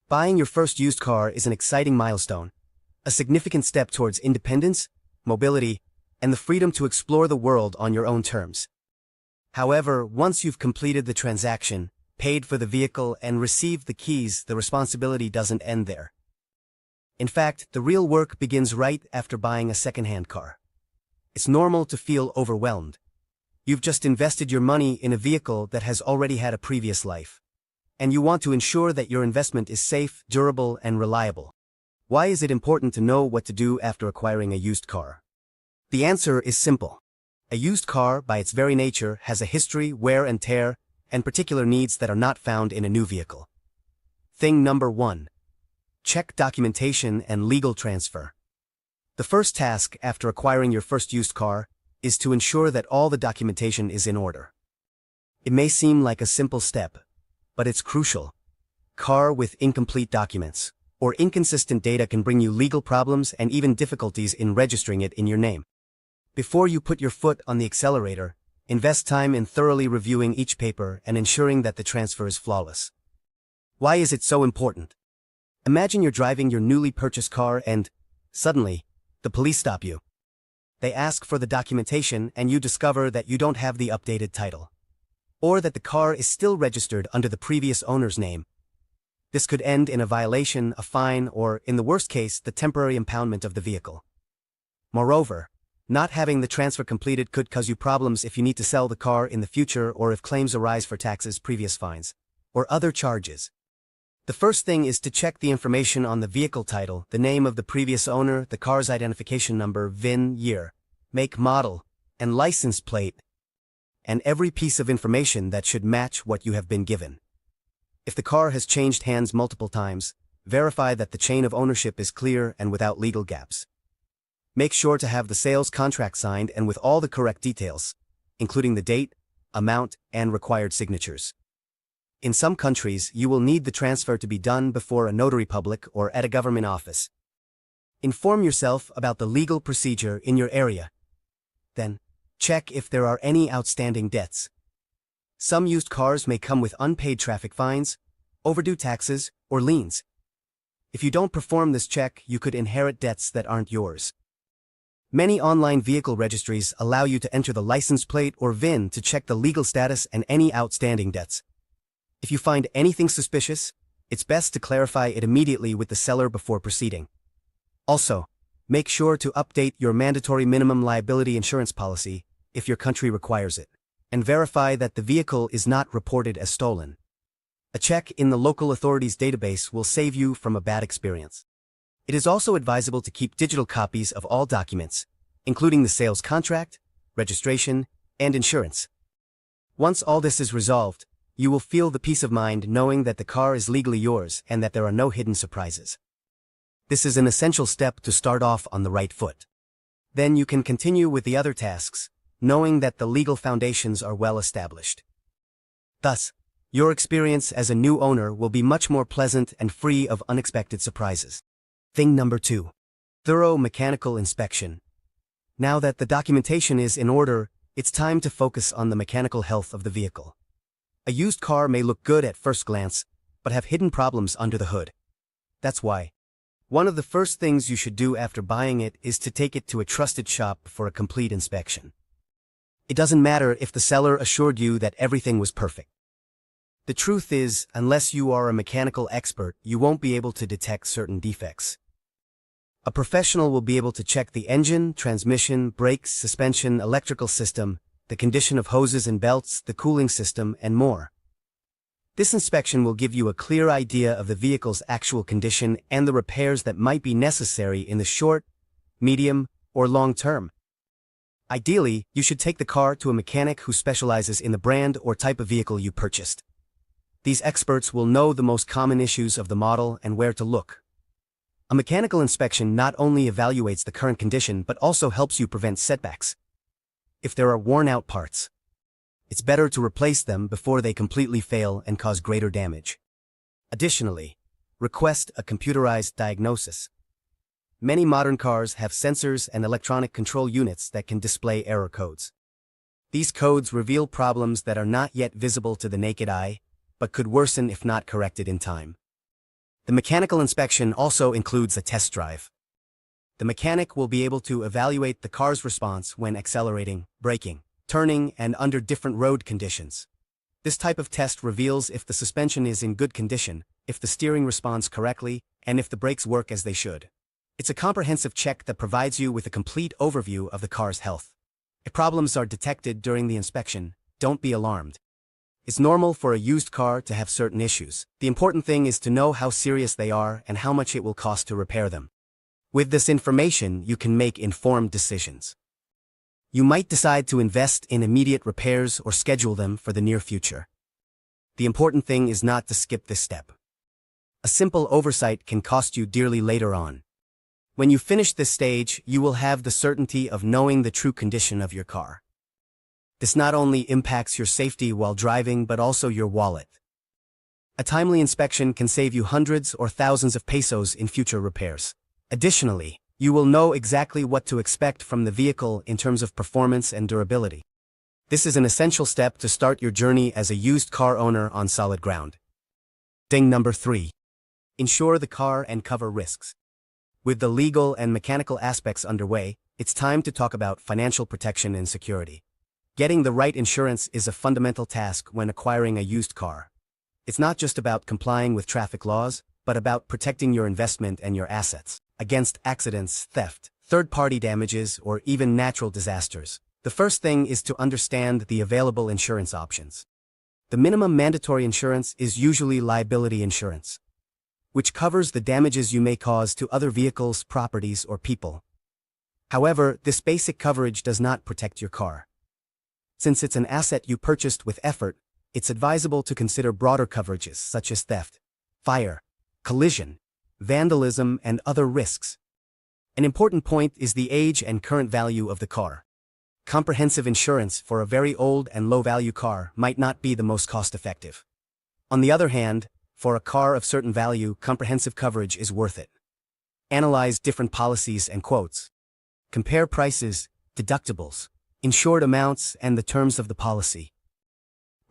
Buying your first used car is an exciting milestone, a significant step towards independence, mobility, and the freedom to explore the world on your own terms. However, once you've completed the transaction, paid for the vehicle, and received the keys, the responsibility doesn't end there. In fact, the real work begins right after buying a second-hand car. It's normal to feel overwhelmed. You've just invested your money in a vehicle that has already had a previous life, and you want to ensure that your investment is safe, durable, and reliable. Why is it important to know what to do after acquiring a used car? The answer is simple. A used car, by its very nature, has a history, wear and tear, and particular needs that are not found in a new vehicle. Thing number 1. Check documentation and legal transfer. The first task after acquiring your first used car is to ensure that all the documentation is in order. It may seem like a simple step, but it's crucial. Car with incomplete documents or inconsistent data can bring you legal problems and even difficulties in registering it in your name. Before you put your foot on the accelerator, invest time in thoroughly reviewing each paper and ensuring that the transfer is flawless. Why is it so important? Imagine you're driving your newly purchased car and, suddenly, the police stop you. They ask for the documentation and you discover that you don't have the updated title, or that the car is still registered under the previous owner's name. This could end in a violation, a fine, or, in the worst case, the temporary impoundment of the vehicle. Moreover, not having the transfer completed could cause you problems if you need to sell the car in the future or if claims arise for taxes, previous fines, or other charges. The first thing is to check the information on the vehicle title, the name of the previous owner, the car's identification number, VIN, year, make, model, and license plate, and every piece of information that should match what you have been given. If the car has changed hands multiple times, verify that the chain of ownership is clear and without legal gaps. Make sure to have the sales contract signed and with all the correct details, including the date, amount, and required signatures. In some countries, you will need the transfer to be done before a notary public or at a government office. Inform yourself about the legal procedure in your area. Then, check if there are any outstanding debts. Some used cars may come with unpaid traffic fines, overdue taxes, or liens. If you don't perform this check, you could inherit debts that aren't yours. Many online vehicle registries allow you to enter the license plate or VIN to check the legal status and any outstanding debts. If you find anything suspicious, it's best to clarify it immediately with the seller before proceeding. Also, make sure to update your mandatory minimum liability insurance policy if your country requires it, and verify that the vehicle is not reported as stolen. A check in the local authorities' database will save you from a bad experience. It is also advisable to keep digital copies of all documents, including the sales contract, registration, and insurance. Once all this is resolved, you will feel the peace of mind knowing that the car is legally yours and that there are no hidden surprises. This is an essential step to start off on the right foot. Then you can continue with the other tasks, knowing that the legal foundations are well established. Thus, your experience as a new owner will be much more pleasant and free of unexpected surprises. Thing number 2. Thorough mechanical inspection. Now that the documentation is in order, it's time to focus on the mechanical health of the vehicle. A used car may look good at first glance, but have hidden problems under the hood. That's why one of the first things you should do after buying it is to take it to a trusted shop for a complete inspection. It doesn't matter if the seller assured you that everything was perfect. The truth is, unless you are a mechanical expert, you won't be able to detect certain defects. A professional will be able to check the engine, transmission, brakes, suspension, electrical system, the condition of hoses and belts, the cooling system, and more. This inspection will give you a clear idea of the vehicle's actual condition and the repairs that might be necessary in the short, medium, or long term. Ideally, you should take the car to a mechanic who specializes in the brand or type of vehicle you purchased. These experts will know the most common issues of the model and where to look. A mechanical inspection not only evaluates the current condition but also helps you prevent setbacks. If there are worn-out parts, it's better to replace them before they completely fail and cause greater damage. Additionally, request a computerized diagnosis. Many modern cars have sensors and electronic control units that can display error codes. These codes reveal problems that are not yet visible to the naked eye, but could worsen if not corrected in time. The mechanical inspection also includes a test drive. The mechanic will be able to evaluate the car's response when accelerating, braking, turning, and under different road conditions. This type of test reveals if the suspension is in good condition, if the steering responds correctly, and if the brakes work as they should. It's a comprehensive check that provides you with a complete overview of the car's health. If problems are detected during the inspection, don't be alarmed. It's normal for a used car to have certain issues. The important thing is to know how serious they are and how much it will cost to repair them. With this information, you can make informed decisions. You might decide to invest in immediate repairs or schedule them for the near future. The important thing is not to skip this step. A simple oversight can cost you dearly later on. When you finish this stage, you will have the certainty of knowing the true condition of your car. This not only impacts your safety while driving but also your wallet. A timely inspection can save you hundreds or thousands of pesos in future repairs. Additionally, you will know exactly what to expect from the vehicle in terms of performance and durability. This is an essential step to start your journey as a used car owner on solid ground. Thing number 3. Insure the car and cover risks. With the legal and mechanical aspects underway, it's time to talk about financial protection and security. Getting the right insurance is a fundamental task when acquiring a used car. It's not just about complying with traffic laws, but about protecting your investment and your assets against accidents, theft, third-party damages, or even natural disasters. The first thing is to understand the available insurance options. The minimum mandatory insurance is usually liability insurance, which covers the damages you may cause to other vehicles, properties, or people. However, this basic coverage does not protect your car. Since it's an asset you purchased with effort, it's advisable to consider broader coverages such as theft, fire, collision, vandalism, and other risks. An important point is the age and current value of the car. Comprehensive insurance for a very old and low-value car might not be the most cost-effective. On the other hand, for a car of certain value, comprehensive coverage is worth it. Analyze different policies and quotes. Compare prices, deductibles, insured amounts, and the terms of the policy.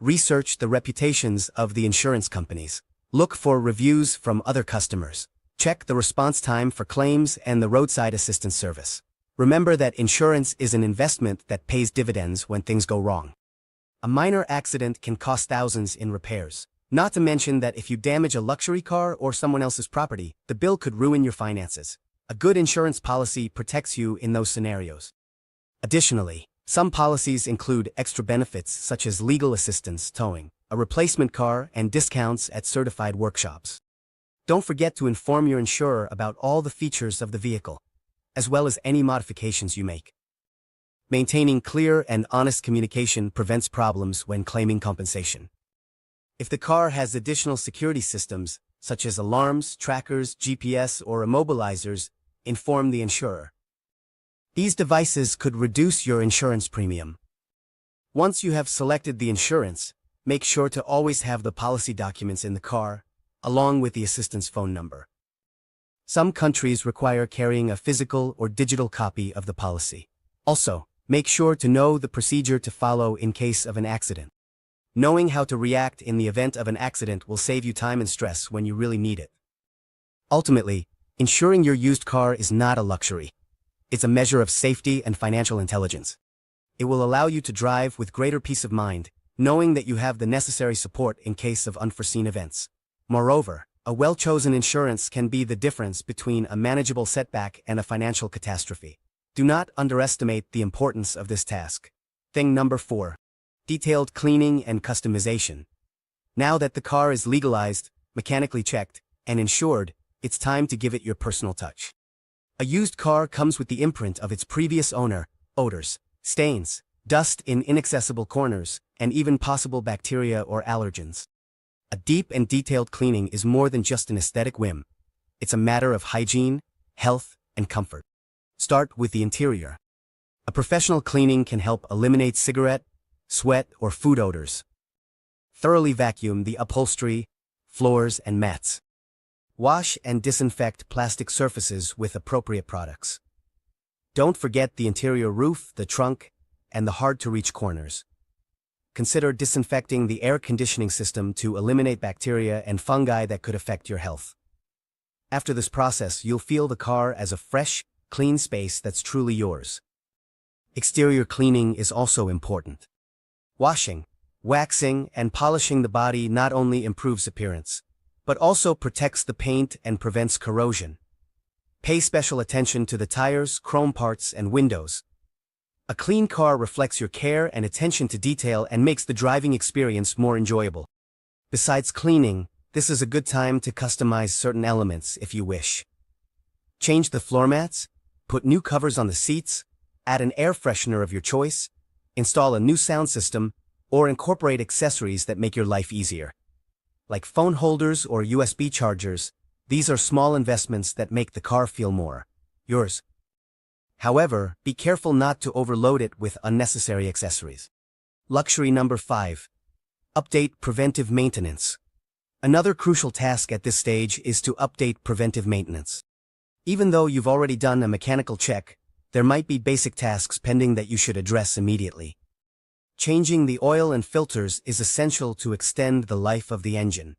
Research the reputations of the insurance companies. Look for reviews from other customers. Check the response time for claims and the roadside assistance service. Remember that insurance is an investment that pays dividends when things go wrong. A minor accident can cost thousands in repairs. Not to mention that if you damage a luxury car or someone else's property, the bill could ruin your finances. A good insurance policy protects you in those scenarios. Additionally, some policies include extra benefits such as legal assistance, towing, a replacement car, and discounts at certified workshops. Don't forget to inform your insurer about all the features of the vehicle, as well as any modifications you make. Maintaining clear and honest communication prevents problems when claiming compensation. If the car has additional security systems, such as alarms, trackers, GPS, or immobilizers, inform the insurer. These devices could reduce your insurance premium. Once you have selected the insurance, make sure to always have the policy documents in the car, along with the assistance phone number. Some countries require carrying a physical or digital copy of the policy. Also, make sure to know the procedure to follow in case of an accident. Knowing how to react in the event of an accident will save you time and stress when you really need it. Ultimately, insuring your used car is not a luxury. It's a measure of safety and financial intelligence. It will allow you to drive with greater peace of mind, knowing that you have the necessary support in case of unforeseen events. Moreover, a well-chosen insurance can be the difference between a manageable setback and a financial catastrophe. Do not underestimate the importance of this task. Thing number 4. Detailed cleaning and customization. Now that the car is legalized, mechanically checked, and insured, it's time to give it your personal touch. A used car comes with the imprint of its previous owner, odors, stains, dust in inaccessible corners, and even possible bacteria or allergens. A deep and detailed cleaning is more than just an aesthetic whim. It's a matter of hygiene, health, and comfort. Start with the interior. A professional cleaning can help eliminate cigarette, sweat, or food odors. Thoroughly vacuum the upholstery, floors, and mats. Wash and disinfect plastic surfaces with appropriate products. Don't forget the interior roof, the trunk, and the hard-to-reach corners. Consider disinfecting the air conditioning system to eliminate bacteria and fungi that could affect your health. After this process, you'll feel the car as a fresh, clean space that's truly yours. Exterior cleaning is also important. Washing, waxing, and polishing the body not only improves appearance, but also protects the paint and prevents corrosion. Pay special attention to the tires, chrome parts, and windows. A clean car reflects your care and attention to detail and makes the driving experience more enjoyable. Besides cleaning, this is a good time to customize certain elements if you wish. Change the floor mats, put new covers on the seats, add an air freshener of your choice, install a new sound system, or incorporate accessories that make your life easier. Like phone holders or USB chargers, these are small investments that make the car feel more yours. However, be careful not to overload it with unnecessary accessories. Luxury number 5. Update preventive maintenance. Another crucial task at this stage is to update preventive maintenance. Even though you've already done a mechanical check, there might be basic tasks pending that you should address immediately. Changing the oil and filters is essential to extend the life of the engine.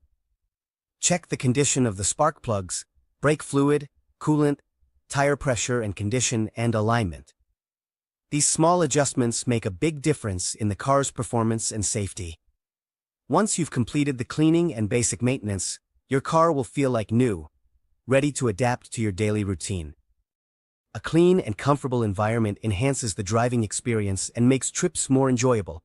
Check the condition of the spark plugs, brake fluid, coolant, tire pressure and condition, and alignment. These small adjustments make a big difference in the car's performance and safety. Once you've completed the cleaning and basic maintenance, your car will feel like new, ready to adapt to your daily routine. A clean and comfortable environment enhances the driving experience and makes trips more enjoyable.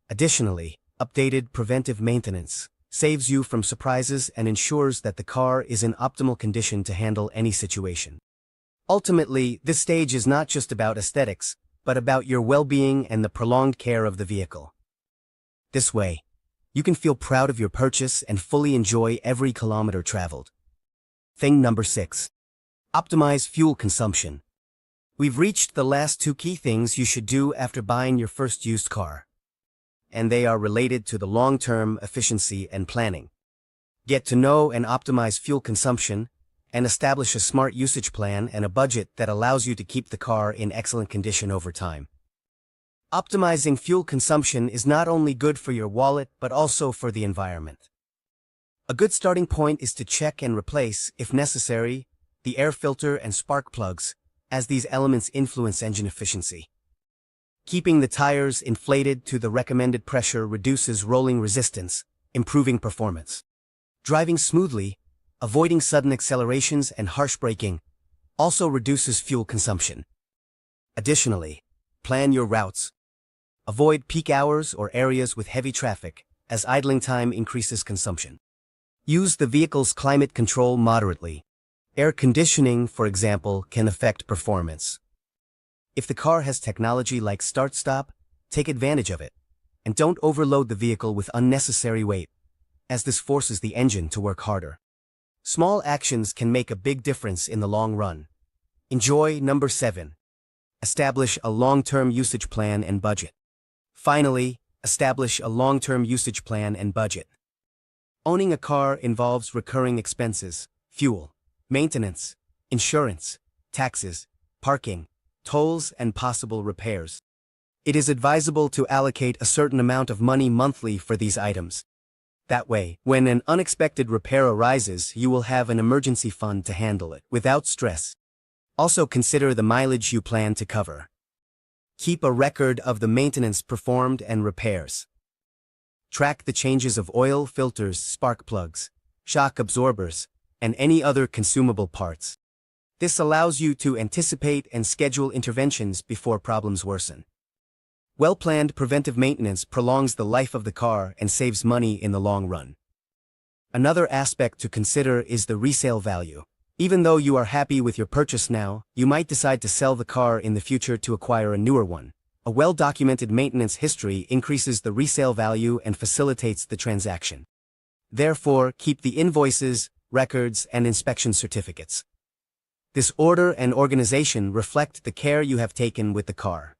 Additionally, updated preventive maintenance saves you from surprises and ensures that the car is in optimal condition to handle any situation. Ultimately, this stage is not just about aesthetics, but about your well-being and the prolonged care of the vehicle. This way, you can feel proud of your purchase and fully enjoy every kilometer traveled. Thing number 6. Optimize fuel consumption. We've reached the last 2 key things you should do after buying your first used car. And they are related to the long-term efficiency and planning. Get to know and optimize fuel consumption, and establish a smart usage plan and a budget that allows you to keep the car in excellent condition over time. Optimizing fuel consumption is not only good for your wallet but also for the environment. A good starting point is to check and replace, if necessary, the air filter and spark plugs, as these elements influence engine efficiency. Keeping the tires inflated to the recommended pressure reduces rolling resistance, improving performance. Driving smoothly, avoiding sudden accelerations and harsh braking, also reduces fuel consumption. Additionally, plan your routes. Avoid peak hours or areas with heavy traffic, as idling time increases consumption. Use the vehicle's climate control moderately. Air conditioning, for example, can affect performance. If the car has technology like start-stop, take advantage of it, and don't overload the vehicle with unnecessary weight, as this forces the engine to work harder. Small actions can make a big difference in the long run. Enjoy number 7. Establish a long-term usage plan and budget. Finally, establish a long-term usage plan and budget. Owning a car involves recurring expenses, fuel, maintenance, insurance, taxes, parking, tolls, and possible repairs. It is advisable to allocate a certain amount of money monthly for these items. That way, when an unexpected repair arises, you will have an emergency fund to handle it without stress. Also consider the mileage you plan to cover. Keep a record of the maintenance performed and repairs. Track the changes of oil, filters, spark plugs, shock absorbers, and any other consumable parts. This allows you to anticipate and schedule interventions before problems worsen. Well-planned preventive maintenance prolongs the life of the car and saves money in the long run. Another aspect to consider is the resale value. Even though you are happy with your purchase now, you might decide to sell the car in the future to acquire a newer one. A well-documented maintenance history increases the resale value and facilitates the transaction. Therefore, keep the invoices, records, and inspection certificates. This order and organization reflect the care you have taken with the car.